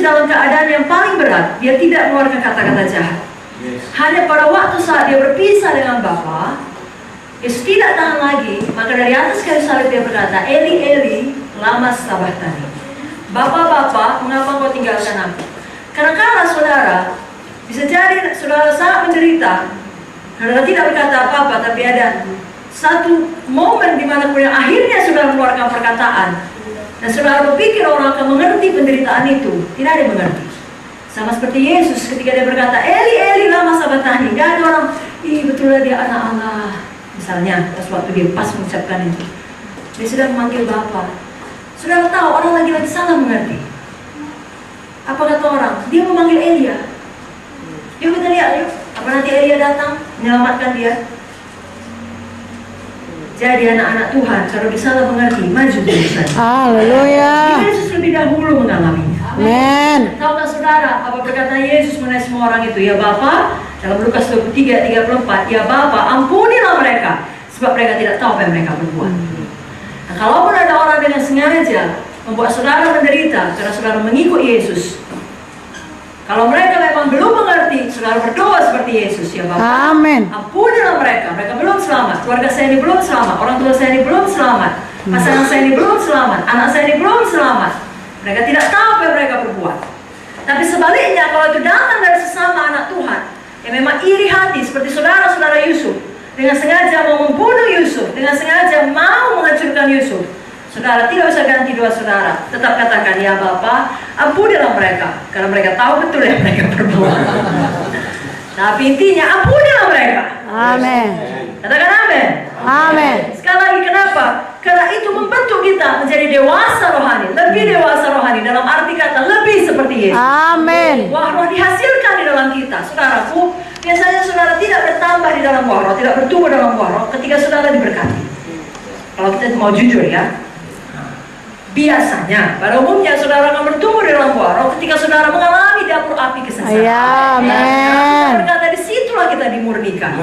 dalam keadaan yang paling berat, dia tidak mengeluarkan kata-kata jahat. Hanya pada waktu saat dia berpisah dengan Bapa, Yesus tidak tahan lagi, maka dari atas kayu salib dia berkata, Eli, Eli, lama sabachthani. Bapa, mengapa kau tinggalkan aku? Karena saudara, bisa jadi saudara sangat menderita, saudara tidak berkata apa-apa, tapi ada satu momen di mana kemudian akhirnya saudara mengeluarkan perkataan, dan saudara berpikir orang akan mengerti penderitaan itu. Tidak ada yang mengerti. Sama seperti Yesus ketika dia berkata, Eli, Eli, lama sabachthani. Tidak ada orang, betul dia anak Allah. Misalnya, pas waktu dia pas mengucapkan itu, dia sedang memanggil Bapa. Saudara tahu orang lagi salah mengerti. Apa kata orang? Dia memanggil Elia. Yuk kita lihat, yuk. Apa nanti Elia datang menyelamatkan dia? Jadi anak-anak Tuhan, kalau disalah mengerti, maju tulisan. Haleluya. Yesus lebih dahulu mengalaminya. Amin. Tahukah saudara apa perkataan Yesus mengenai semua orang itu? Ya Bapa, dalam Lukas 23:34, ya Bapa, ampunilah mereka, sebab mereka tidak tahu apa yang mereka berbuat. Nah, kalaupun ada orang dengan sengaja membuat saudara menderita karena saudara mengikut Yesus, kalau mereka memang belum mengerti, saudara berdoa seperti Yesus, ya Bapa, Amin. ampunilah mereka belum selamat, keluarga saya ini belum selamat, orang tua saya ini belum selamat, pasangan saya ini belum selamat, anak saya ini belum selamat. Mereka tidak tahu apa yang mereka berbuat. Tapi sebaliknya, kalau itu datang dari sesama anak Tuhan yang memang iri hati seperti saudara-saudara Yusuf, dengan sengaja mau membunuh Yusuf, dengan sengaja mau menghancurkan Yusuf, saudara tidak usah ganti doa saudara. Tetap katakan, ya Bapa, ampunilah mereka, karena mereka tahu betul yang mereka berbuat. Tapi intinya, ampunilah mereka. Amin. Katakan amin. Amin. Sekali lagi, kenapa? Karena itu membentuk kita menjadi dewasa rohani, lebih dewasa rohani, dalam arti kata lebih seperti Yesus. Amin. Wah roh dihasilkan di dalam kita. Saudaraku, biasanya saudara tidak bertambah di dalam wah roh, tidak bertumbuh dalam wah roh ketika saudara diberkati. Kalau kita mau jujur ya, biasanya pada umumnya saudara akan bertumbuh di dalam wah roh ketika saudara mengalami dapur api kesengsaraan. Ya, amin. Berkata disitulah kita dimurnikan.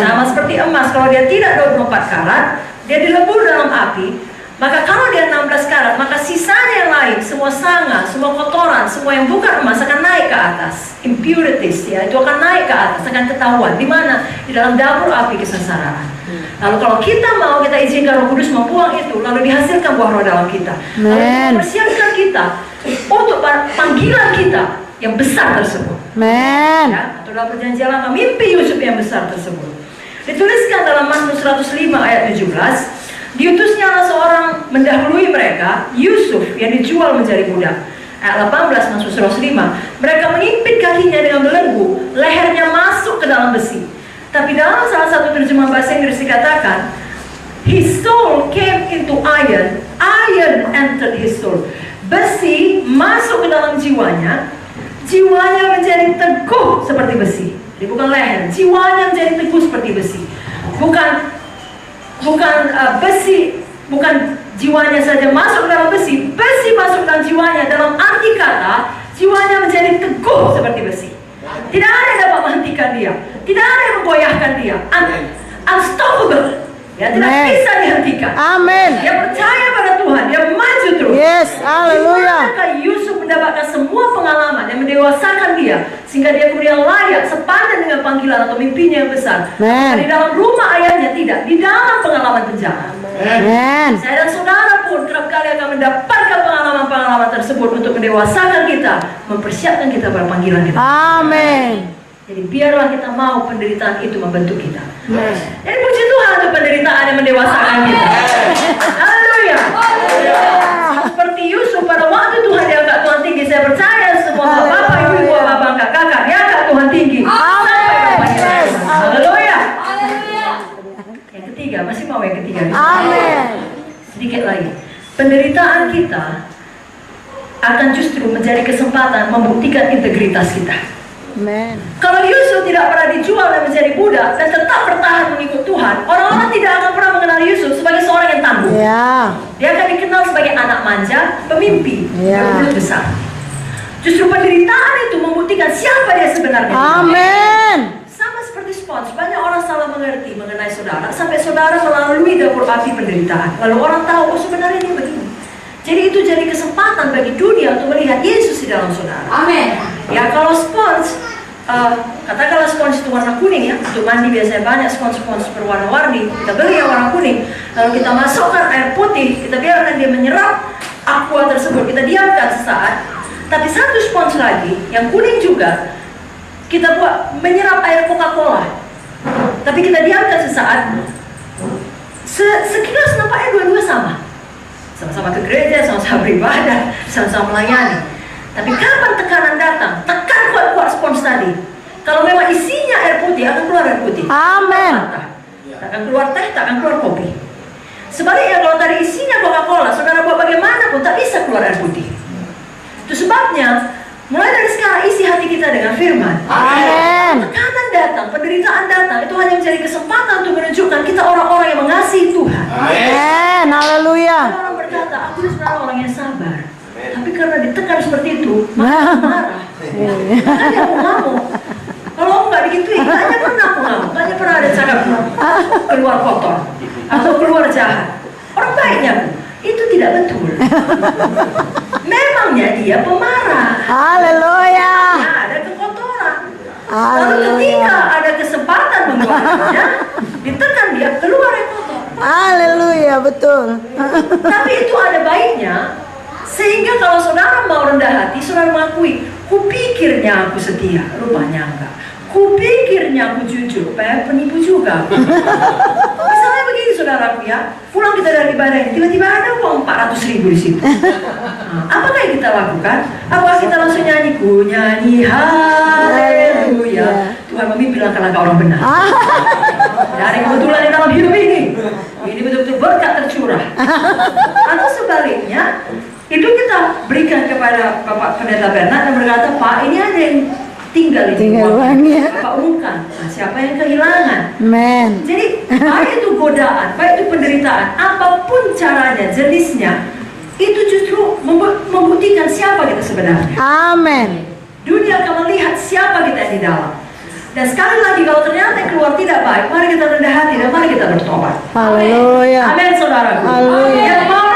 Sama seperti emas, kalau dia tidak 24 karat, dia dilebur dalam api. Maka kalau dia 16 karat, maka sisanya yang lain, semua sanga, semua kotoran, semua yang bukan emas akan naik ke atas. Impurities ya, itu akan naik ke atas, akan ketahuan. Di mana? Di dalam dapur api kesengsaraan. Lalu kalau kita mau, kita izinkan Roh Kudus membuang itu, lalu dihasilkan buah roh dalam kita. Lalu mempersiapkan kita untuk panggilan kita yang besar tersebut. Amin. Ya, atau dalam perjanjian lama, mimpi Yusuf yang besar tersebut. Dituliskan dalam Mazmur 105 ayat 17, diutusnya seorang mendahului mereka, Yusuf yang dijual menjadi budak. Ayat 18 Mazmur 105, mereka mengimpit kakinya dengan belenggu, lehernya masuk ke dalam besi. Tapi dalam salah satu terjemahan bahasa Inggris dikatakan, his soul came into iron, iron entered his soul. Besi masuk ke dalam jiwanya, jiwanya menjadi teguh seperti besi. Jadi bukan leher, jiwanya menjadi teguh seperti besi. Bukan besi, bukan jiwanya saja masuk ke dalam besi, besi masuk dalam jiwanya. Dalam arti kata, jiwanya menjadi teguh seperti besi. Tidak ada yang dapat menghentikan dia, tidak ada yang memgoyahkan dia. Unstoppable. Ya, tidak bisa dihentikan. Amin. Dia percaya pada Tuhan, dia maju terus. Yes, haleluya. Dimanakah Yusuf mendapatkan semua pengalaman yang mendewasakan dia, sehingga dia kemudian layak sepadan dengan panggilan atau mimpinya yang besar. Di dalam rumah ayahnya tidak, di dalam pengalaman penjara. Amin. Saya dan saudara pun kerap kali akan mendapatkan pengalaman-pengalaman tersebut untuk mendewasakan kita, mempersiapkan kita pada panggilan kita. Amin. Jadi biarlah kita mau penderitaan itu membentuk kita. Jadi puji Tuhan untuk penderitaan yang mendewasakan kita. Haleluya. Seperti Yusuf pada waktu Tuhan diangkat Tuhan tinggi, saya percaya semua bapak, ibu, abang, kakak diangkat Tuhan tinggi. Haleluya. Yang ketiga, masih mau yang ketiga? Amin. Sedikit lagi. Penderitaan kita akan justru menjadi kesempatan membuktikan integritas kita. Amen. Kalau Yusuf tidak pernah dijual dan menjadi budak dan tetap bertahan mengikut Tuhan, orang-orang tidak akan pernah mengenal Yusuf sebagai seorang yang tangguh. Dia akan dikenal sebagai anak manja, pemimpi, bermulut besar. Justru penderitaan itu membuktikan siapa dia sebenarnya. Amin. Sama seperti spons, banyak orang salah mengerti mengenai saudara sampai saudara melalui dapur api penderitaan. Lalu orang tahu, oh sebenarnya dia begini. Jadi itu jadi kesempatan bagi dunia untuk melihat Yesus di dalam saudara. Amin. Ya kalau spons, katakanlah spons itu warna kuning ya, untuk mandi biasanya banyak spons-spons berwarna-warni. Kita beli yang warna kuning, lalu kita masukkan air putih, kita biarkan dia menyerap aqua tersebut, kita diamkan sesaat. Tapi satu spons lagi, yang kuning juga, kita buat menyerap air Coca-Cola. Tapi kita diamkan sesaat, sekilas nampaknya dua-dua sama. Sama-sama ke gereja, sama-sama beribadah, sama-sama melayani. Tapi kapan tekanan datang, tekan kuat-kuat spons tadi. Kalau memang isinya air putih, akan keluar air putih. Amin. Tak akan keluar teh, tak akan keluar kopi. Sebaliknya kalau tadi isinya Coca-Cola, saudara buat bagaimanapun tak bisa keluar air putih. Itu sebabnya, mulai dari sekarang isi hati kita dengan firman. Amin. Tekanan datang, penderitaan datang, itu hanya menjadi kesempatan untuk menunjukkan kita orang-orang yang mengasihi Tuhan. Amin. Haleluya. Orang berkata, aku ini sebenarnya orang yang sabar. Tapi karena ditekan seperti itu, maka aku marah. Makanya aku ngamuk. Kalau aku nggak digituin, hanya pernah aku ngamuk. Hanya pernah ada cakap keluar kotor atau keluar jahat. Orang baiknya aku. Itu tidak betul. Memangnya dia pemarah. Haleluya. Ya, ada kekotoran. Lalu Haleluya. ketika ada kesempatan mengeluarkannya, ditekan dia keluar yang kotor. Haleluya, betul. Tapi itu ada baiknya, sehingga kalau saudara mau rendah hati, saudara mengakui, kupikirnya aku setia, rupanya enggak. Kupikirnya aku jujur, penipu juga. Misalnya begini saudaraku ya, pulang kita dari ibadah ini, tiba-tiba ada uang 400.000 di situ. Nah, apakah yang kita lakukan? Apakah kita langsung nyanyi, ku nyanyi haleluya, Tuhan memimpin langkah-langkah orang benar. Dari kebetulan di dalam hidup ini betul-betul berkat tercurah. Atau sebaliknya, itu kita berikan kepada Bapak Pendeta Bernard dan berkata, Pak, ini ada yang tinggal uangnya. Bapak umumkan, nah, siapa yang kehilangan? Amin. Jadi baik itu godaan, baik itu penderitaan, apapun caranya, jenisnya, itu justru membuktikan siapa kita sebenarnya. Amin. Dunia akan melihat siapa kita yang di dalam. Dan sekali lagi kalau ternyata yang keluar tidak baik, mari kita rendah hati dan mari kita bertobat. Haleluya. Amin saudaraku. Haleluya. Yang mau